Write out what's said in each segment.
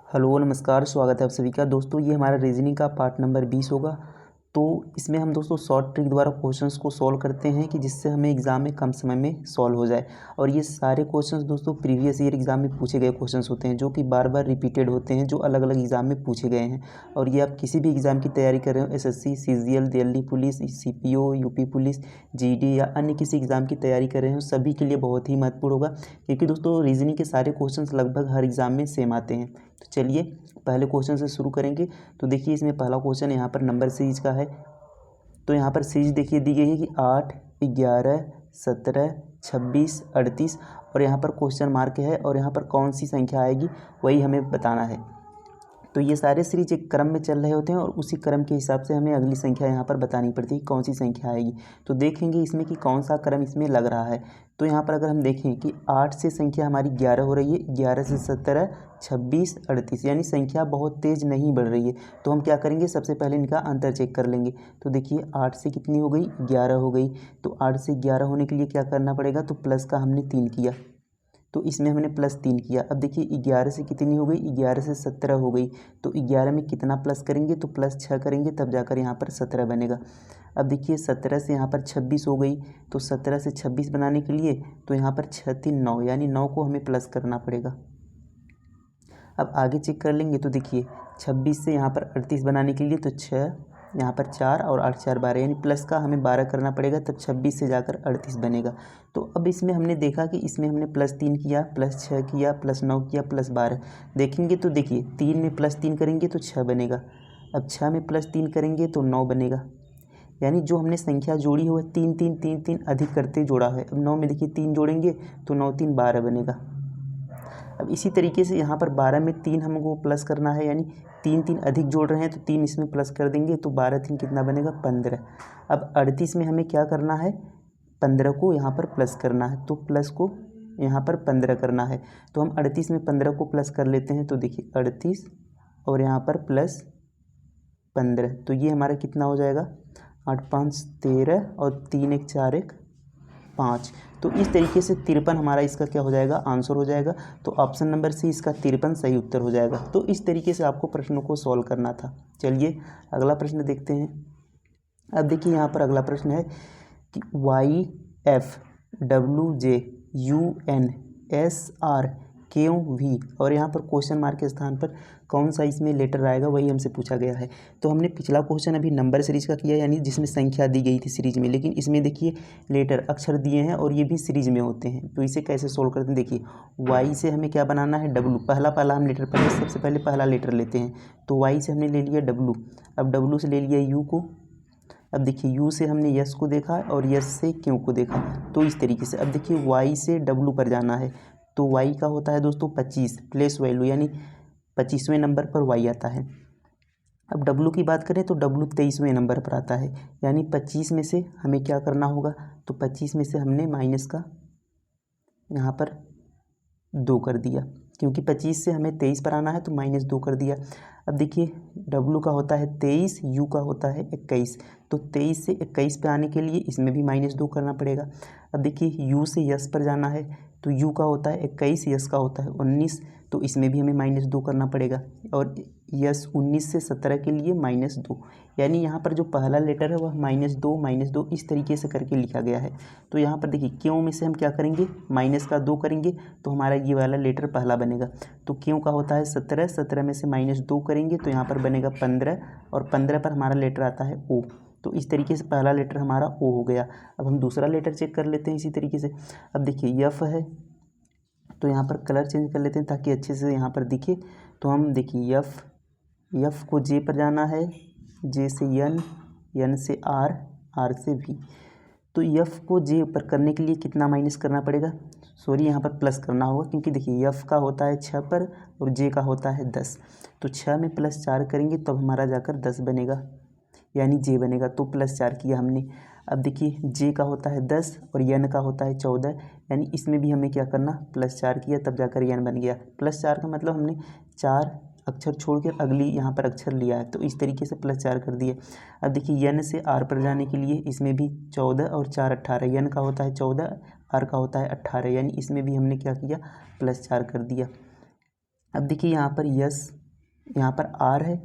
Hello नमस्कार, स्वागत है आप सभी का। दोस्तों ये हमारा रीजनिंग का पार्ट नंबर 20 होगा। तो इसमें हम दोस्तों शॉर्ट ट्रिक द्वारा क्वेश्चंस को सॉल्व करते हैं कि जिससे हमें एग्ज़ाम में कम समय में सॉल्व हो जाए। और ये सारे क्वेश्चंस दोस्तों प्रीवियस ईयर एग्ज़ाम में पूछे गए क्वेश्चंस होते हैं, जो कि बार बार रिपीटेड होते हैं, जो अलग अलग एग्ज़ाम में पूछे गए हैं। और ये आप किसी भी एग्ज़ाम की तैयारी कर रहे हो, SSC, CGL, Delhi police, CPO, UP police, GD या अन्य किसी एग्ज़ाम की तैयारी कर रहे हो, सभी के लिए बहुत ही महत्वपूर्ण होगा। क्योंकि दोस्तों रीजनिंग के सारे क्वेश्चंस लगभग हर एग्ज़ाम में सेम आते हैं। तो चलिए पहले क्वेश्चन से शुरू करेंगे। तो देखिए इसमें पहला क्वेश्चन यहाँ पर नंबर सीरीज का है। तो यहाँ पर सीरीज देखिए दी गई है कि 8, 11, 17, 26, 38 और यहाँ पर क्वेश्चन मार्क है और यहाँ पर कौन सी संख्या आएगी वही हमें बताना है। तो ये सारे सीरीज एक क्रम में चल रहे होते हैं और उसी क्रम के हिसाब से हमें अगली संख्या यहाँ पर बतानी पड़ती है कौन सी संख्या आएगी। तो देखेंगे इसमें कि कौन सा क्रम इसमें लग रहा है। तो यहाँ पर अगर हम देखें कि 8 से संख्या हमारी 11 हो रही है, 11 से 17, 26, 38 यानी संख्या बहुत तेज़ नहीं बढ़ रही है। तो हम क्या करेंगे, सबसे पहले इनका अंतर चेक कर लेंगे। तो देखिए 8 से कितनी हो गई, 11 हो गई। तो 8 से 11 होने के लिए क्या करना पड़ेगा, तो प्लस का हमने 3 किया, तो इसमें हमने +3 किया। अब देखिए 11 से कितनी हो गई, 11 से 17 हो गई। तो 11 में कितना प्लस करेंगे, तो +6 करेंगे, तब जाकर यहाँ पर 17 बनेगा। अब देखिए 17 से यहाँ पर 26 हो गई। तो 17 से 26 बनाने के लिए तो यहाँ पर 6 3 9 यानी 9 को हमें प्लस करना पड़ेगा। अब आगे चेक कर लेंगे। तो देखिए 26 से यहाँ पर 38 बनाने के लिए तो 6, यहाँ पर 4 और 8 4 12 यानी प्लस का हमें 12 करना पड़ेगा, तब 26 से जाकर 38 बनेगा। तो अब इसमें हमने देखा कि इसमें हमने +3 किया, +6 किया, +9 किया, +12 देखेंगे। तो देखिए 3 में +3 करेंगे तो 6 बनेगा। अब 6 में +3 करेंगे तो 9 बनेगा। यानी जो हमने संख्या जोड़ी हुई 3 3 3 3 अधिक करते जोड़ा है। अब 9 में देखिए 3 जोड़ेंगे तो 9 3 12 बनेगा। अब इसी तरीके से यहाँ पर 12 में 3 हमको प्लस करना है, यानी 3 3 अधिक जोड़ रहे हैं तो 3 इसमें प्लस कर देंगे, तो 12 3 कितना बनेगा, 15। अब 38 में हमें क्या करना है, 15 को यहाँ पर प्लस करना है, तो प्लस को यहाँ पर 15 करना है। तो हम 38 में 15 को प्लस कर लेते हैं। तो देखिए 38 और यहाँ पर +15, तो ये हमारा कितना हो जाएगा, 8 5 13 और 3 1 4 1 5। तो इस तरीके से 53 हमारा इसका क्या हो जाएगा, आंसर हो जाएगा। तो ऑप्शन नंबर सी इसका 53 सही उत्तर हो जाएगा। तो इस तरीके से आपको प्रश्नों को सॉल्व करना था। चलिए अगला प्रश्न देखते हैं। अब देखिए यहाँ पर अगला प्रश्न है कि YFWJUNSRQV और यहाँ पर क्वेश्चन मार्क के स्थान पर कौन सा इसमें लेटर आएगा वही हमसे पूछा गया है। तो हमने पिछला क्वेश्चन अभी नंबर सीरीज का किया, यानी जिसमें संख्या दी गई थी सीरीज में, लेकिन इसमें देखिए लेटर अक्षर दिए हैं और ये भी सीरीज में होते हैं। तो इसे कैसे सोल्व करते हैं, देखिए Y से हमें क्या बनाना है, W। पहला हम लेटर पढ़े, सबसे पहले पहला लेटर लेते हैं। तो Y से हमने ले लिया W। अब W से ले लिया U को। अब देखिए U से हमने यस को देखा और यस से क्यू को देखा। तो इस तरीके से अब देखिए Y से W पर जाना है। तो Y का होता है दोस्तों 25 प्लेस वैल्यू, यानी 25वें नंबर पर Y आता है। अब W की बात करें तो W 23वें नंबर पर आता है, यानी 25 में से हमें क्या करना होगा, तो 25 में से हमने माइनस का यहाँ पर 2 कर दिया, क्योंकि 25 से हमें 23 पर आना है तो -2 कर दिया। अब देखिए W का होता है 23, U का होता है 21। तो 23 से 21 पे आने के लिए इसमें भी -2 करना पड़ेगा। अब देखिए U से यस पर जाना है, तो U का होता है 21, यस का होता है 19, तो इसमें भी हमें -2 करना पड़ेगा। और यस 19 से 17 के लिए -2, यानी यहाँ पर जो पहला लेटर है वह -2 इस तरीके से करके लिखा गया है। तो यहाँ पर देखिए क्यों में से हम क्या करेंगे, -2 करेंगे तो हमारा ये वाला लेटर पहला बनेगा। तो क्यों का होता है 17, 17 में से -2 करेंगे तो यहाँ पर बनेगा 15 और 15 पर हमारा लेटर आता है O। तो इस तरीके से पहला लेटर हमारा O हो गया। अब हम दूसरा लेटर चेक कर लेते हैं इसी तरीके से। अब देखिए F है, तो यहाँ पर कलर चेंज कर लेते हैं ताकि अच्छे से यहाँ पर दिखे। तो हम देखिए F को J पर जाना है, J से N, N से R, R से V। तो F को J पर करने के लिए कितना माइनस करना पड़ेगा, सॉरी यहाँ पर प्लस करना होगा, क्योंकि देखिए F का होता है 6 पर और J का होता है 10। तो 6 में +4 करेंगे तब हमारा जाकर 10 बनेगा, यानी J बनेगा। तो +4 किया हमने। अब देखिए J का होता है 10 और N का होता है 14, यानी इसमें भी हमें क्या करना, +4 किया तब जाकर N बन गया। +4 का मतलब हमने 4 अक्षर छोड़कर अगली यहाँ पर अक्षर लिया है, तो इस तरीके से +4 कर दिए। अब देखिए N से R पर जाने के लिए इसमें भी 14 और 4 18, N का होता है 14, R का होता है 18, यानी इसमें भी हमने क्या किया, +4 कर दिया। अब देखिए यहाँ पर यस यहाँ पर आर है,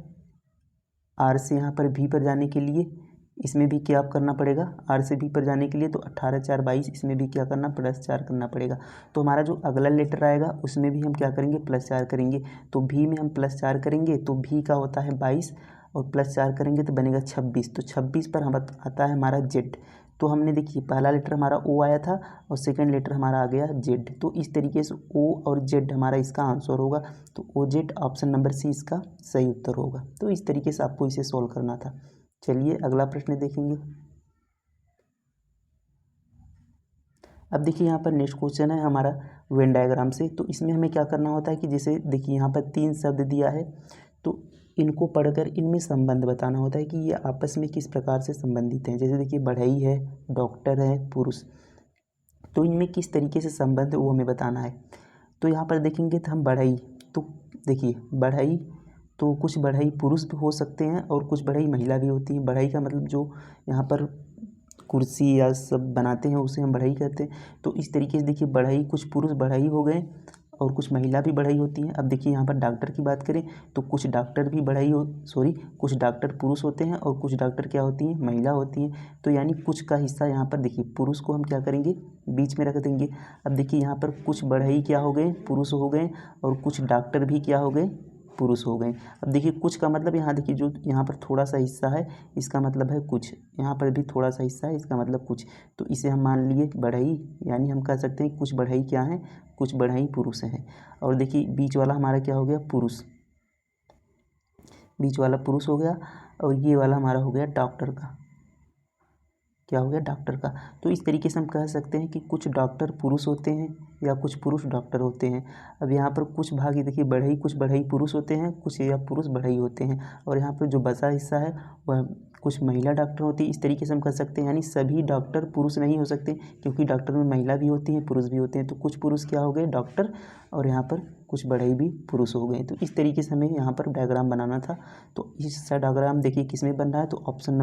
आर से यहाँ पर भी पर जाने के लिए इसमें भी क्या करना पड़ेगा, आर से भी पर जाने के लिए तो 18 4 22, इसमें भी क्या करना +4 करना पड़ेगा। तो हमारा जो अगला लेटर आएगा उसमें भी हम क्या करेंगे +4 करेंगे। तो भी में हम +4 करेंगे तो भी का होता है 22 और +4 करेंगे तो बनेगा 26। तो 26 पर हम आता है हमारा जेड। तो हमने देखिए पहला लेटर हमारा ओ आया था और सेकंड लेटर हमारा आ गया जेड। तो इस तरीके से ओ और जेड हमारा इसका आंसर होगा। तो O Z option number C इसका सही उत्तर होगा। तो इस तरीके से आपको इसे सॉल्व करना था। चलिए अगला प्रश्न देखेंगे। अब देखिए यहाँ पर नेक्स्ट क्वेश्चन है हमारा वेन डायग्राम से। तो इसमें हमें क्या करना होता है कि जैसे देखिए यहाँ पर 3 शब्द दिया है, तो इनको पढ़कर इनमें संबंध बताना होता है कि ये आपस में किस प्रकार से संबंधित हैं। जैसे देखिए बढ़ई है, डॉक्टर है, पुरुष, तो इनमें किस तरीके से संबंध है वो हमें बताना है। तो यहाँ पर देखेंगे तो हम बढ़ई, तो देखिए बढ़ई, तो कुछ बढ़ई पुरुष भी हो सकते हैं और कुछ बढ़ई महिला भी होती हैं। बढ़ई का मतलब जो यहाँ पर कुर्सी या सब बनाते हैं उसे हम बढ़ई कहते हैं। तो इस तरीके से देखिए बढ़ई, कुछ पुरुष बढ़ई हो गए और कुछ महिला भी बढ़ई होती हैं। अब देखिए यहाँ पर डॉक्टर की बात करें तो कुछ डॉक्टर भी कुछ डॉक्टर पुरुष होते हैं और कुछ डॉक्टर क्या होती हैं, महिला होती हैं। तो यानी कुछ का हिस्सा यहाँ पर देखिए पुरुष को हम क्या करेंगे, बीच में रख देंगे। अब देखिए यहाँ पर कुछ बढ़ई क्या हो गए, पुरुष हो गए और कुछ डॉक्टर भी क्या हो गए, पुरुष हो गए। अब देखिए कुछ का मतलब यहाँ देखिए जो यहाँ पर थोड़ा सा हिस्सा है इसका मतलब है कुछ, यहाँ पर भी थोड़ा सा हिस्सा है इसका मतलब कुछ। तो इसे हम मान लिए बढ़ई, यानी हम कह सकते हैं कुछ बढ़ई क्या हैं, कुछ बढ़ई पुरुष हैं। और देखिए बीच वाला हमारा क्या हो गया, पुरुष, बीच वाला पुरुष हो गया और ये वाला हमारा हो गया डॉक्टर का, क्या हो गया, डॉक्टर का। तो इस तरीके से हम कह सकते हैं कि कुछ डॉक्टर पुरुष होते हैं या कुछ पुरुष डॉक्टर होते हैं। अब यहाँ पर कुछ भाग ये देखिए बढ़ई, कुछ बढ़ई पुरुष होते हैं, कुछ या पुरुष बढ़ई होते हैं। और यहाँ पर जो बचा हिस्सा है वह कुछ महिला डॉक्टर होती है। इस तरीके से हम कह सकते हैं, यानी सभी डॉक्टर पुरुष नहीं हो सकते क्योंकि डॉक्टर में महिला भी होती हैं, पुरुष भी होते हैं। तो कुछ पुरुष क्या हो गए, डॉक्टर, और यहाँ पर कुछ बढ़ई भी पुरुष हो गए। तो इस तरीके से हमें यहाँ पर डायग्राम बनाना था। तो इस डायग्राम देखिए किस में बन रहा है, तो ऑप्शन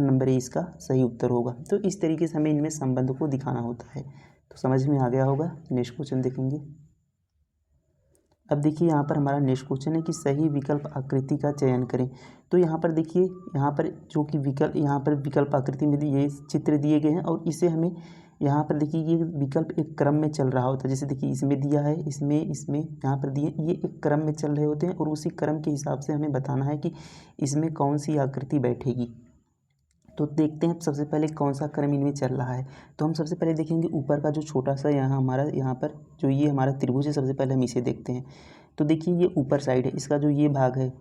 नंबर ए इसका सही उत्तर होगा। तो इस तरीके से हमें इनमें संबंध को दिखाना होता है। तो समझ में आ गया होगा। नेक्स्ट क्वेश्चन देखेंगे। अब देखिए यहाँ पर हमारा नेक्स्ट क्वेश्चन है कि सही विकल्प आकृति का चयन करें। तो यहाँ पर देखिए यहाँ पर जो कि विकल्प आकृति में ये चित्र दिए गए हैं और इसे हमें यहाँ पर देखिए ये विकल्प एक क्रम में चल रहा होता है। जैसे देखिए इसमें दिया है, इसमें यहाँ पर दिए, ये एक क्रम में चल रहे होते हैं और उसी क्रम के हिसाब से हमें बताना है कि इसमें कौन सी आकृति बैठेगी। तो देखते हैं सबसे पहले कौन सा क्रम इनमें चल रहा है। तो हम सबसे पहले देखेंगे ऊपर का जो छोटा सा यहाँ पर जो ये हमारा त्रिभुज है, सबसे पहले हम इसे देखते हैं। तो देखिए ये ऊपर साइड है, इसका जो ये भाग है,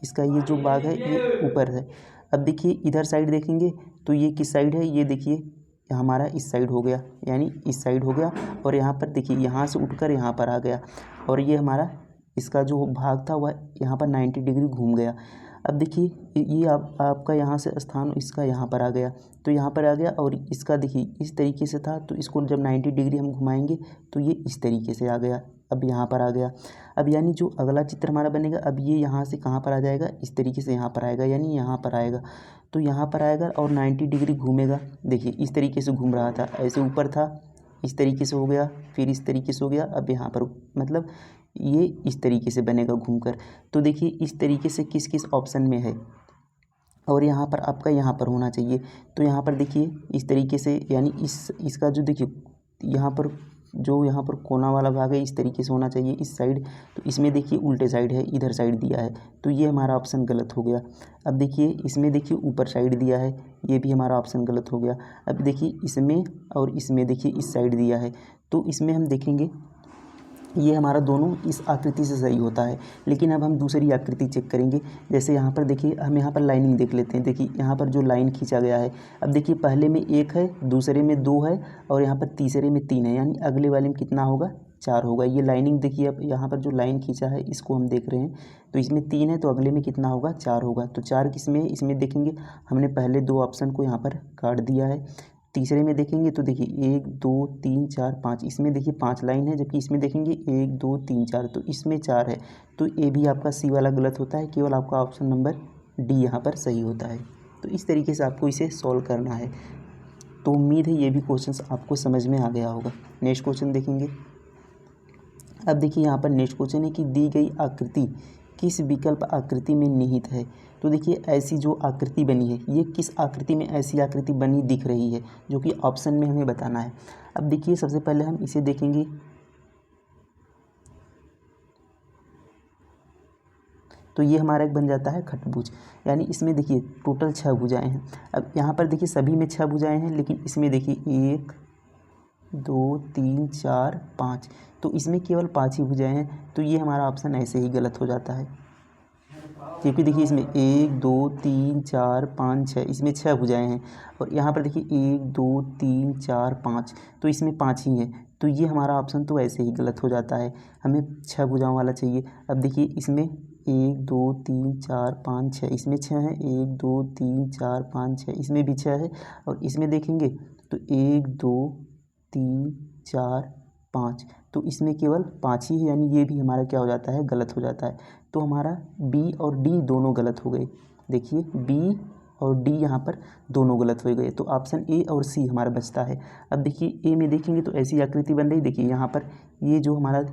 इसका ये जो भाग है ये ऊपर है। अब देखिए इधर साइड देखेंगे तो ये किस साइड है, ये देखिए हमारा इस साइड हो गया, यानी इस साइड हो गया। और यहाँ पर देखिए यहाँ से उठकर यहाँ पर आ गया और ये हमारा इसका जो भाग था वह यहाँ पर 90 डिग्री घूम गया। अब देखिए ये आपका यहाँ से स्थान इसका यहाँ पर आ गया, तो यहाँ पर आ गया और इसका देखिए इस तरीके से था, तो इसको जब 90 डिग्री हम घुमाएंगे तो ये इस तरीके से आ गया, अब यहाँ पर आ गया। अब यानी जो अगला चित्र हमारा बनेगा, अब ये यहाँ से कहाँ पर आ जाएगा, इस तरीके से यहाँ पर आएगा, यानी यहाँ पर आएगा। तो यहाँ पर आएगा और 90 डिग्री घूमेगा। देखिए इस तरीके से घूम रहा था, ऐसे ऊपर था, इस तरीके से हो गया, फिर इस तरीके से हो गया, अब यहाँ पर मतलब ये इस तरीके से बनेगा घूमकर। तो देखिए इस तरीके से किस किस ऑप्शन में है और यहाँ पर आपका यहाँ पर होना चाहिए। तो यहाँ पर देखिए इस तरीके से, यानी इसका जो देखिए यहाँ पर कोना वाला भाग है इस तरीके से होना चाहिए इस साइड। तो इसमें देखिए उल्टे साइड है, इधर साइड दिया है, तो ये हमारा ऑप्शन गलत हो गया। अब देखिए इसमें देखिए ऊपर साइड दिया है, ये भी हमारा ऑप्शन गलत हो गया। अब देखिए इसमें और इसमें देखिए इस साइड दिया है, तो इसमें हम देखेंगे ये हमारा दोनों इस आकृति से सही होता है। लेकिन अब हम दूसरी आकृति चेक करेंगे। जैसे यहाँ पर देखिए हम यहाँ पर लाइनिंग देख लेते हैं। देखिए यहाँ पर जो लाइन खींचा गया है, अब देखिए पहले में 1 है, दूसरे में 2 है और यहाँ पर तीसरे में 3 है, यानी अगले वाले में कितना होगा, 4 होगा। ये लाइनिंग देखिए, अब यहाँ पर जो लाइन खींचा है इसको हम देख रहे हैं, तो इसमें 3 है तो अगले में कितना होगा, 4 होगा। तो 4 किसमें, इसमें देखेंगे हमने पहले 2 ऑप्शन को यहाँ पर काट दिया है। तीसरे में देखेंगे तो देखिए 1 2 3 4 5, इसमें देखिए 5 लाइन है, जबकि इसमें देखेंगे 1 2 3 4, तो इसमें 4 है। तो ये भी आपका सी वाला गलत होता है, केवल आपका ऑप्शन नंबर डी यहाँ पर सही होता है। तो इस तरीके से आपको इसे सॉल्व करना है। तो उम्मीद है ये भी क्वेश्चंस आपको समझ में आ गया होगा। नेक्स्ट क्वेश्चन देखेंगे। अब देखिए यहाँ पर नेक्स्ट क्वेश्चन है कि दी गई आकृति किस विकल्प आकृति में निहित है। तो देखिए ऐसी जो आकृति बनी है ये किस आकृति में ऐसी आकृति बनी दिख रही है, जो कि ऑप्शन में हमें बताना है। अब देखिए सबसे पहले हम इसे देखेंगे। तो ये हमारा एक बन जाता है खटभुज, यानी इसमें देखिए टोटल 6 भुजाएं हैं। अब यहाँ पर देखिए सभी में 6 भुजाएं हैं, लेकिन इसमें देखिए 1 2 3 4 5, तो इसमें केवल 5 ही भुजाएं हैं। तो ये हमारा ऑप्शन ऐसे ही गलत हो जाता है, क्योंकि देखिए इसमें 1 2 3 4 5 6, इसमें 6 भुजाएं हैं, और यहाँ पर देखिए 1 2 3 4 5, तो इसमें 5 ही हैं। तो ये हमारा ऑप्शन तो ऐसे ही गलत हो जाता है, हमें 6 भुजाओं वाला चाहिए। अब देखिए इसमें 1 2 3 4 5 6, इसमें 6 है, 1 2 3 4 5 6, इसमें भी 6 है, और इसमें देखेंगे तो 1 2 3 4 5, तो इसमें केवल 5 ही है, यानी ये भी हमारा क्या हो जाता है, गलत हो जाता है। तो हमारा बी और डी दोनों गलत हो गए। देखिए बी और डी यहाँ पर दोनों गलत हो गए, तो ऑप्शन ए और सी हमारा बचता है। अब देखिए ए में देखेंगे तो ऐसी आकृति बन रही, देखिए यहाँ पर ये जो हमारा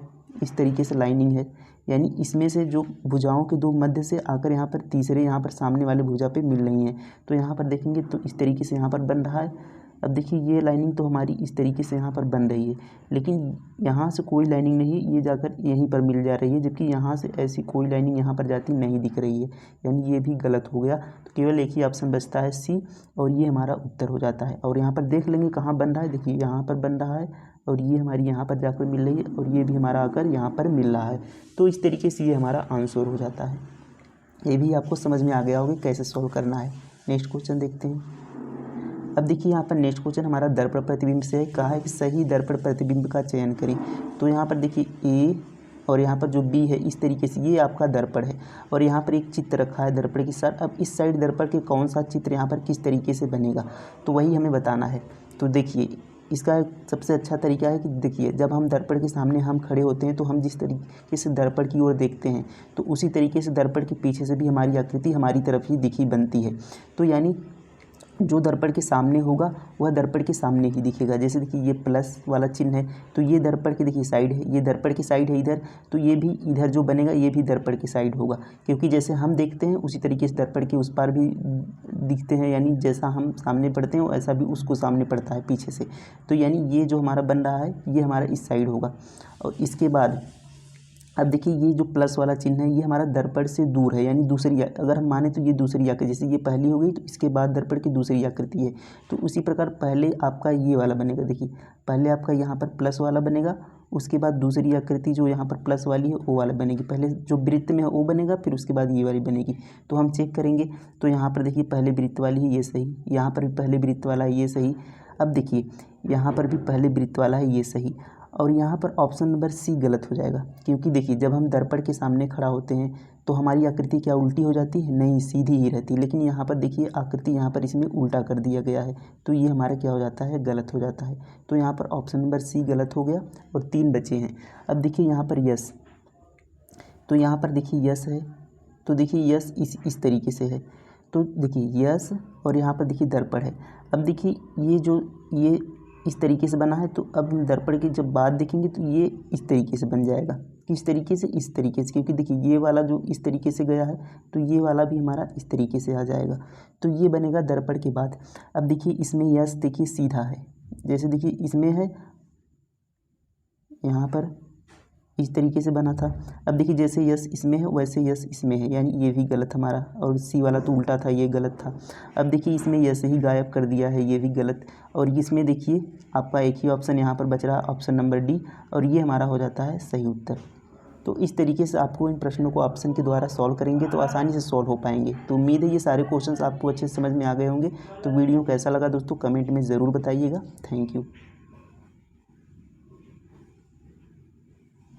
इस तरीके से लाइनिंग है, यानी इसमें से जो भुजाओं के दो मध्य से आकर यहाँ पर तीसरे यहाँ पर सामने वाले भुजा पे मिल रही हैं। तो यहाँ पर देखेंगे तो इस तरीके से यहाँ पर बन रहा है। अब देखिए ये लाइनिंग तो हमारी इस तरीके से यहाँ पर बन रही है, लेकिन यहाँ से कोई लाइनिंग नहीं है, ये जाकर यहीं पर मिल जा रही है, जबकि यहाँ से ऐसी कोई लाइनिंग यहाँ पर जाती नहीं दिख रही है, यानी ये भी गलत हो गया। तो केवल एक ही ऑप्शन बचता है सी, और ये हमारा उत्तर हो जाता है। और यहाँ पर देख लेंगे कहाँ बन रहा है, देखिए यहाँ पर बन रहा है, और ये हमारी यहाँ पर जाकर मिल रही है, और ये भी हमारा आकर यहाँ पर मिल रहा है। तो इस तरीके से ये हमारा आंसर हो जाता है। ये भी आपको समझ में आ गया होगा कैसे सॉल्व करना है। नेक्स्ट क्वेश्चन देखते हैं। अब देखिए यहाँ पर नेक्स्ट क्वेश्चन हमारा दर्पण प्रतिबिंब से है, कहा है कि सही दर्पण प्रतिबिंब का चयन करें। तो यहाँ पर देखिए ए और यहाँ पर जो बी है इस तरीके से ये आपका दर्पण है, और यहाँ पर एक चित्र रखा है दर्पण के साथ। अब इस साइड दर्पण के कौन सा चित्र यहाँ पर किस तरीके से बनेगा, तो वही हमें बताना है। तो देखिए इसका सबसे अच्छा तरीका है कि देखिए जब हम दर्पण के सामने हम खड़े होते हैं तो हम जिस तरीके से दर्पण की ओर देखते हैं, तो उसी तरीके से दर्पण के पीछे से भी हमारी आकृति हमारी तरफ ही दिखी बनती है। तो यानी जो दर्पण के सामने होगा वह दर्पण के सामने ही दिखेगा। जैसे देखिए ये प्लस वाला चिन्ह है, तो ये दर्पण की देखिए साइड है, ये दर्पण की साइड है इधर, तो ये भी इधर जो बनेगा ये भी दर्पण की साइड होगा, क्योंकि जैसे हम देखते हैं उसी तरीके से दर्पण के उस पार भी दिखते हैं, यानी जैसा हम सामने पढ़ते हैं वैसा भी उसको सामने पड़ता है पीछे से। तो यानी ये जो हमारा बन रहा है ये हमारा इस साइड होगा। और इसके बाद अब देखिए ये जो प्लस वाला चिन्ह है ये हमारा दर्पण से दूर है, यानी दूसरी, अगर हम माने तो ये दूसरी आकृति, जैसे ये पहली हो गई तो इसके बाद दर्पण की दूसरी आकृति है। तो उसी प्रकार पहले आपका ये वाला बनेगा, देखिए पहले आपका यहाँ पर प्लस वाला बनेगा, उसके बाद दूसरी आकृति जो यहाँ पर प्लस वाली है वो वाला बनेगी, पहले जो वृत्त में है वो बनेगा, फिर उसके बाद ये वाली बनेगी। तो हम चेक करेंगे तो यहाँ पर देखिए पहले वृत्त वाली है ये सही, यहाँ पर भी पहले वृत्त वाला है ये सही। अब देखिए यहाँ पर भी पहले वृत्त वाला है ये सही, और यहाँ पर ऑप्शन नंबर सी गलत हो जाएगा, क्योंकि देखिए जब हम दर्पण के सामने खड़ा होते हैं तो हमारी आकृति क्या उल्टी हो जाती है, नहीं सीधी ही रहती है, लेकिन यहाँ पर देखिए आकृति यहाँ पर इसमें उल्टा कर दिया गया है, तो ये हमारा क्या हो जाता है, गलत हो जाता है। तो यहाँ पर ऑप्शन नंबर सी गलत हो गया, और 3 बचे हैं। अब देखिए यहाँ पर यस, तो यहाँ पर देखिए यस है, तो देखिए यस इस तरीके से है, तो देखिए यस, और यहाँ पर देखिए दर्पण है। अब देखिए ये इस तरीके से बना है, तो अब हम दर्पण की जब बात देखेंगे तो ये इस तरीके से बन जाएगा, किस तरीके से, इस तरीके से, क्योंकि देखिए ये वाला जो इस तरीके से गया है तो ये वाला भी हमारा इस तरीके से आ जाएगा, तो ये बनेगा दर्पण के बाद। अब देखिए इसमें यस देखिए सीधा है, जैसे देखिए इसमें है यहाँ पर इस तरीके से बना था। अब देखिए जैसे यस इसमें है वैसे यस इसमें है, यानी ये भी गलत हमारा, और सी वाला तो उल्टा था ये गलत था। अब देखिए इसमें यस ही गायब कर दिया है, ये भी गलत, और इसमें देखिए आपका एक ही ऑप्शन यहाँ पर बच रहा है, ऑप्शन नंबर डी, और ये हमारा हो जाता है सही उत्तर। तो इस तरीके से आपको इन प्रश्नों को ऑप्शन के द्वारा सॉल्व करेंगे तो आसानी से सॉल्व हो पाएंगे। तो उम्मीद है ये सारे क्वेश्चंस आपको अच्छे से समझ में आ गए होंगे। तो वीडियो कैसा लगा दोस्तों कमेंट में ज़रूर बताइएगा। Thank you.